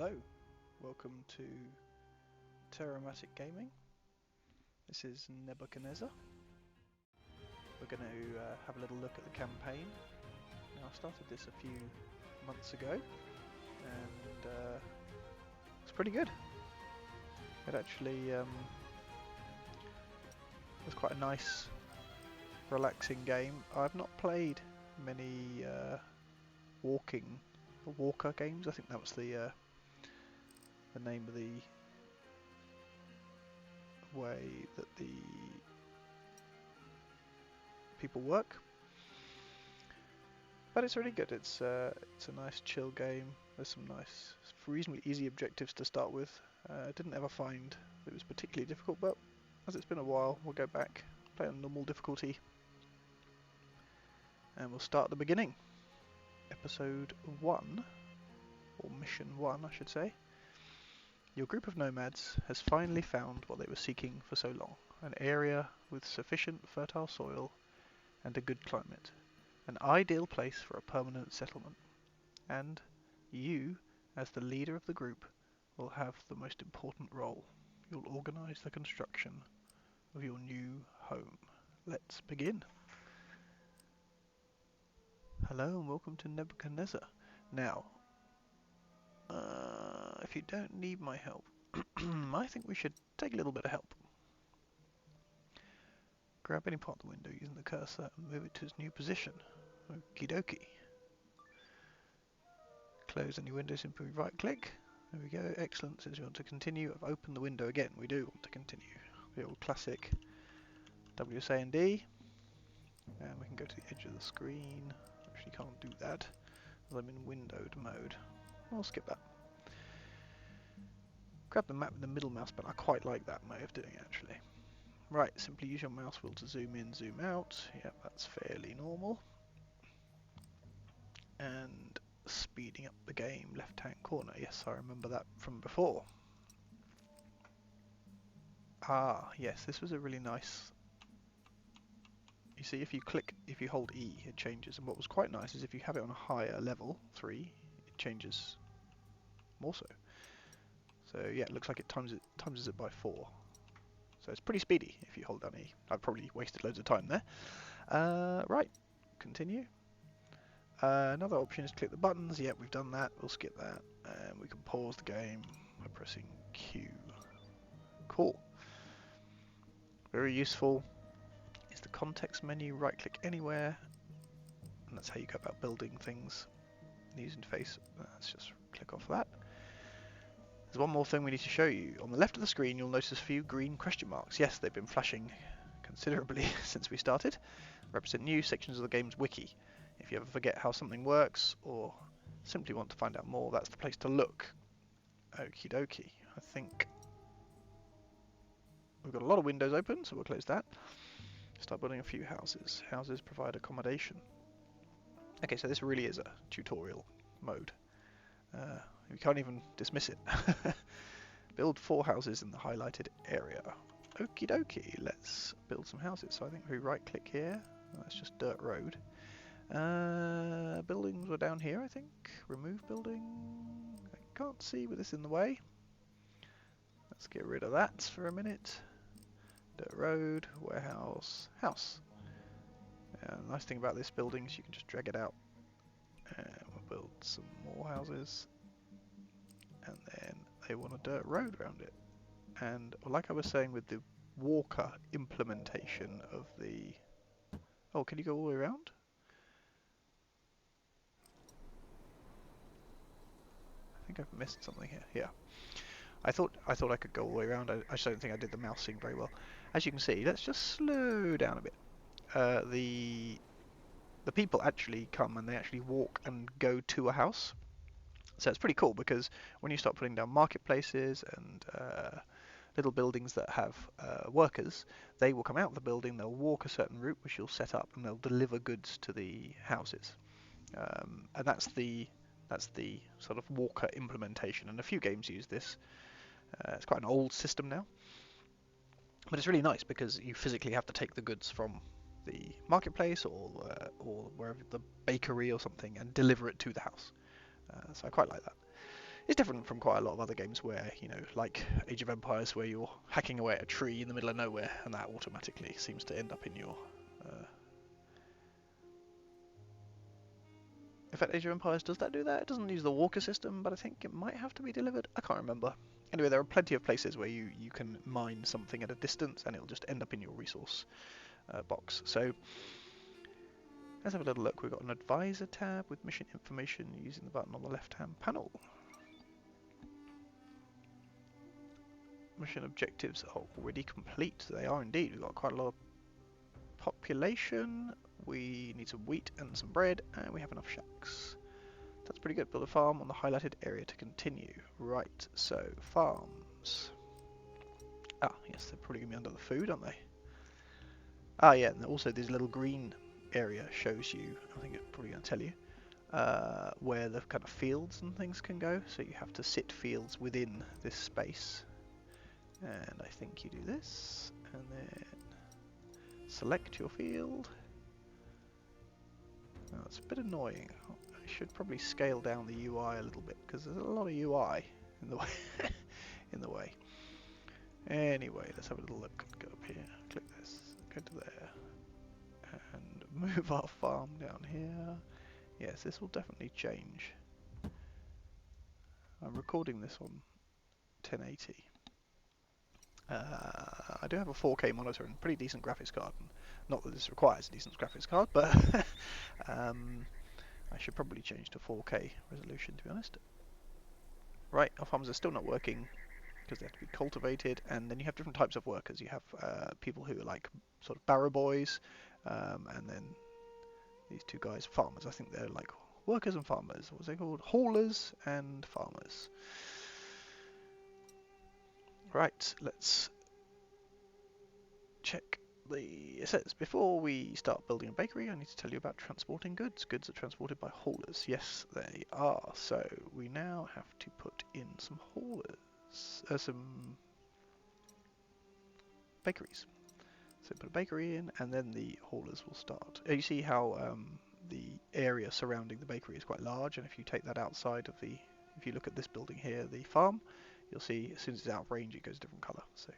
Hello, welcome to Terramatic Gaming. This is Nebuchadnezzar. We're going to have a little look at the campaign. Now, I started this a few months ago and it's pretty good. It actually was quite a nice, relaxing game. I've not played many walker games. I think that was the name of the way that the people work, but it's really good. It's a nice chill game. There's some nice, reasonably easy objectives to start with. I didn't ever find it was particularly difficult, but as it's been a while, we'll go back, play on normal difficulty, and we'll start at the beginning. Episode 1, or Mission 1 I should say. Your group of nomads has finally found what they were seeking for so long, an area with sufficient fertile soil and a good climate, an ideal place for a permanent settlement. And you, as the leader of the group, will have the most important role. You'll organize the construction of your new home. Let's begin. Hello and welcome to Nebuchadnezzar. Now, if you don't need my help, I think we should take a little bit of help. Grab any part of the window using the cursor and move it to its new position. Okie dokie. Close any window, simply right click. There we go, excellent. Since we want to continue, I've opened the window again. We do want to continue. The old classic WSA and D. And we can go to the edge of the screen. Actually can't do that, as I'm in windowed mode. I'll skip that. Grab the map with the middle mouse button. I quite like that way of doing it actually. Right, simply use your mouse wheel to zoom in, zoom out. Yep, that's fairly normal. And speeding up the game, left hand corner. Yes, I remember that from before. Ah, yes, this was a really nice... You see, if you hold E, it changes. And what was quite nice is if you have it on a higher level, 3, it changes more so. So yeah, it looks like it times it by 4. So it's pretty speedy if you hold down E. I've probably wasted loads of time there. Right, continue. Another option is click the buttons. Yep, we've done that. We'll skip that. And we can pause the game by pressing Q. Cool. Very useful. Is the context menu. Right click anywhere. And that's how you go about building things in the user interface. Let's just click off that. There's one more thing we need to show you. On the left of the screen, you'll notice a few green question marks. Yes, they've been flashing considerably since we started. Represent new sections of the game's wiki. If you ever forget how something works, or simply want to find out more, that's the place to look. Okie dokie. I think we've got a lot of windows open, so we'll close that. Start building a few houses. Houses provide accommodation. Okay, so this really is a tutorial mode. We can't even dismiss it. Build 4 houses in the highlighted area. Okie dokie, let's build some houses. So I think we right click here. That's just dirt road. Buildings were down here, I think. Remove building. I can't see with this in the way. Let's get rid of that for a minute. Dirt road, warehouse, house. The nice thing about this building is you can just drag it out. And we'll build some more houses. And then they want a dirt road around it. And like I was saying with the walker implementation of the... Oh, can you go all the way around? I think I've missed something here. Yeah. I thought I could go all the way around. I just don't think I did the mouse thing very well. As you can see, let's just slow down a bit. The people actually come and they actually walk and go to a house. So it's pretty cool because when you start putting down marketplaces and little buildings that have workers, they will come out of the building, they'll walk a certain route which you'll set up, and they'll deliver goods to the houses. And that's the sort of walker implementation, and a few games use this. It's quite an old system now, but it's really nice because you physically have to take the goods from the marketplace or wherever, the bakery or something, and deliver it to the house. So I quite like that. It's different from quite a lot of other games where, you know, like Age of Empires, where you're hacking away at a tree in the middle of nowhere, and that automatically seems to end up in your... In fact, Age of Empires, does that do that? It doesn't use the walker system, but I think it might have to be delivered. I can't remember. Anyway, there are plenty of places where you can mine something at a distance, and it'll just end up in your resource box. So let's have a little look. We've got an advisor tab with mission information using the button on the left-hand panel. Mission objectives are already complete. They are indeed. We've got quite a lot of population. We need some wheat and some bread, and we have enough shacks. That's pretty good. Build a farm on the highlighted area to continue. Right, so farms. Ah, yes, they're probably going to be under the food, aren't they? Ah, yeah, and also this little green area shows you, I think it's probably going to tell you, where the kind of fields and things can go. So you have to sit fields within this space. And I think you do this, and then select your field. Now, that's a bit annoying. I should probably scale down the UI a little bit because there's a lot of UI in the way. in the way. Anyway, let's have a little look. Go up here, click this, go to there, and move our farm down here. Yes, this will definitely change. I'm recording this on 1080. I do have a 4K monitor and pretty decent graphics card. Not that this requires a decent graphics card, but I should probably change to 4K resolution, to be honest. Right, our farms are still not working because they have to be cultivated, and then you have different types of workers. You have people who are like sort of barrow boys, and then these two guys, farmers. I think they're like workers and farmers. What's they called? Haulers and farmers. Right, let's check it says, before we start building a bakery, I need to tell you about transporting goods. Goods are transported by haulers. Yes, they are. So we now have to put in some haulers, some bakeries. So put a bakery in, and then the haulers will start. You see how the area surrounding the bakery is quite large, and if you take that outside of the, if you look at this building here, the farm, you'll see as soon as it's out of range, it goes a different colour. So.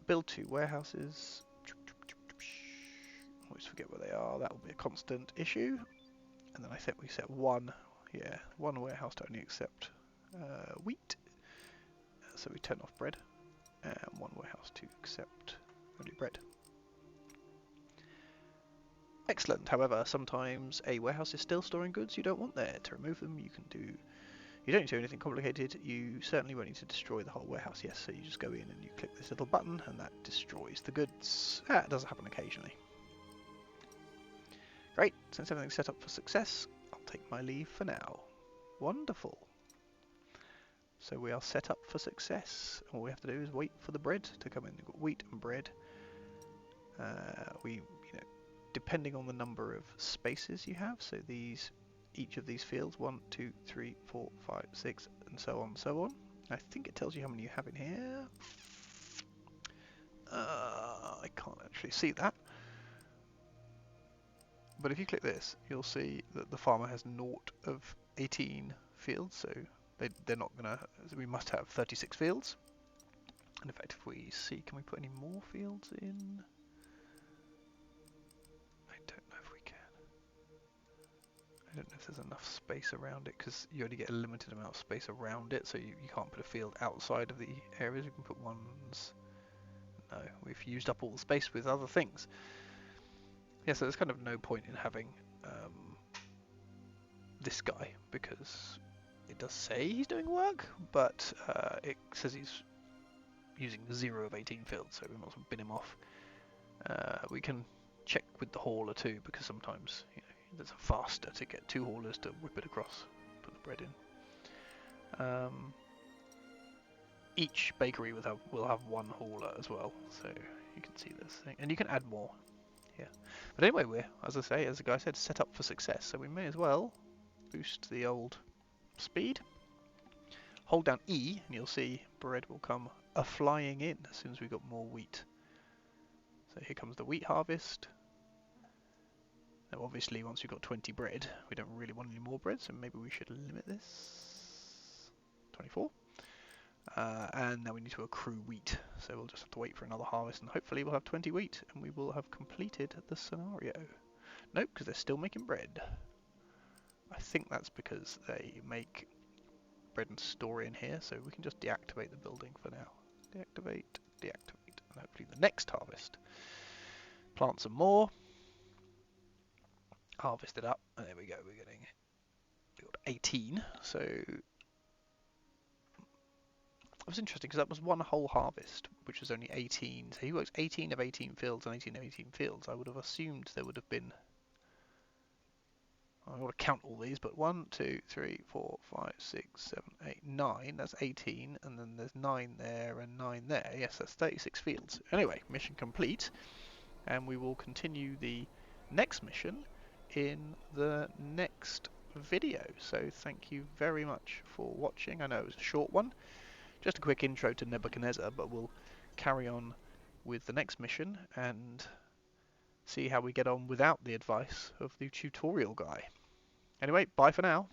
Build 2 warehouses. Always forget where they are. That will be a constant issue. And then I think we set one warehouse to only accept wheat. So we turn off bread. And one warehouse to accept only bread. Excellent. However, sometimes a warehouse is still storing goods you don't want there. To remove them, you can do... You don't need to do anything complicated. You certainly won't need to destroy the whole warehouse. Yes, so you just go in and you click this little button and that destroys the goods. It does happen occasionally. Great, since everything's set up for success, I'll take my leave for now. Wonderful. So we are set up for success. All we have to do is wait for the bread to come in. We've got wheat and bread. Depending on the number of spaces you have, so each of these fields, 1, 2, 3, 4, 5, 6, and so on and so on. I think it tells you how many you have in here. I can't actually see that. But if you click this, you'll see that the farmer has 0 of 18 fields, so they're not going to... We must have 36 fields. And in fact, if we see, can we put any more fields in? I don't know if there's enough space around it, because you only get a limited amount of space around it, so you can't put a field outside of the areas. You can put ones... No, we've used up all the space with other things. Yeah, so there's kind of no point in having this guy, because it does say he's doing work, but it says he's using 0 of 18 fields, so we might as well bin him off. We can check with the hauler too, because sometimes, it's faster to get 2 haulers to whip it across, put the bread in. Each bakery will have 1 hauler as well, so you can see this thing, and you can add more. Yeah, but anyway, we're, as I say, as the guy said, set up for success, so we may as well boost the old speed. Hold down E, and you'll see bread will come a-flying in as soon as we've got more wheat. So here comes the wheat harvest. Now obviously once we've got 20 bread, we don't really want any more bread, so maybe we should limit this. 24. And now we need to accrue wheat, so we'll just have to wait for another harvest, and hopefully we'll have 20 wheat, and we will have completed the scenario. Nope, because they're still making bread. I think that's because they make bread and store in here, so we can just deactivate the building for now. Deactivate, deactivate, and hopefully the next harvest. Plant some more. Harvest it up, and there we go, we got 18, so it was interesting because that was one whole harvest, which was only 18. So he works 18 of 18 fields and 18 of 18 fields. I would have assumed there would have been, I want to count all these, but 1, 2, 3, 4, 5, 6, 7, 8, 9. That's 18, and then there's 9 there and 9 there. Yes, that's 36 fields. Anyway, mission complete, and we will continue the next mission in the next video. So thank you very much for watching. I know it was a short one, just a quick intro to Nebuchadnezzar, but we'll carry on with the next mission and see how we get on without the advice of the tutorial guy. Anyway, bye for now.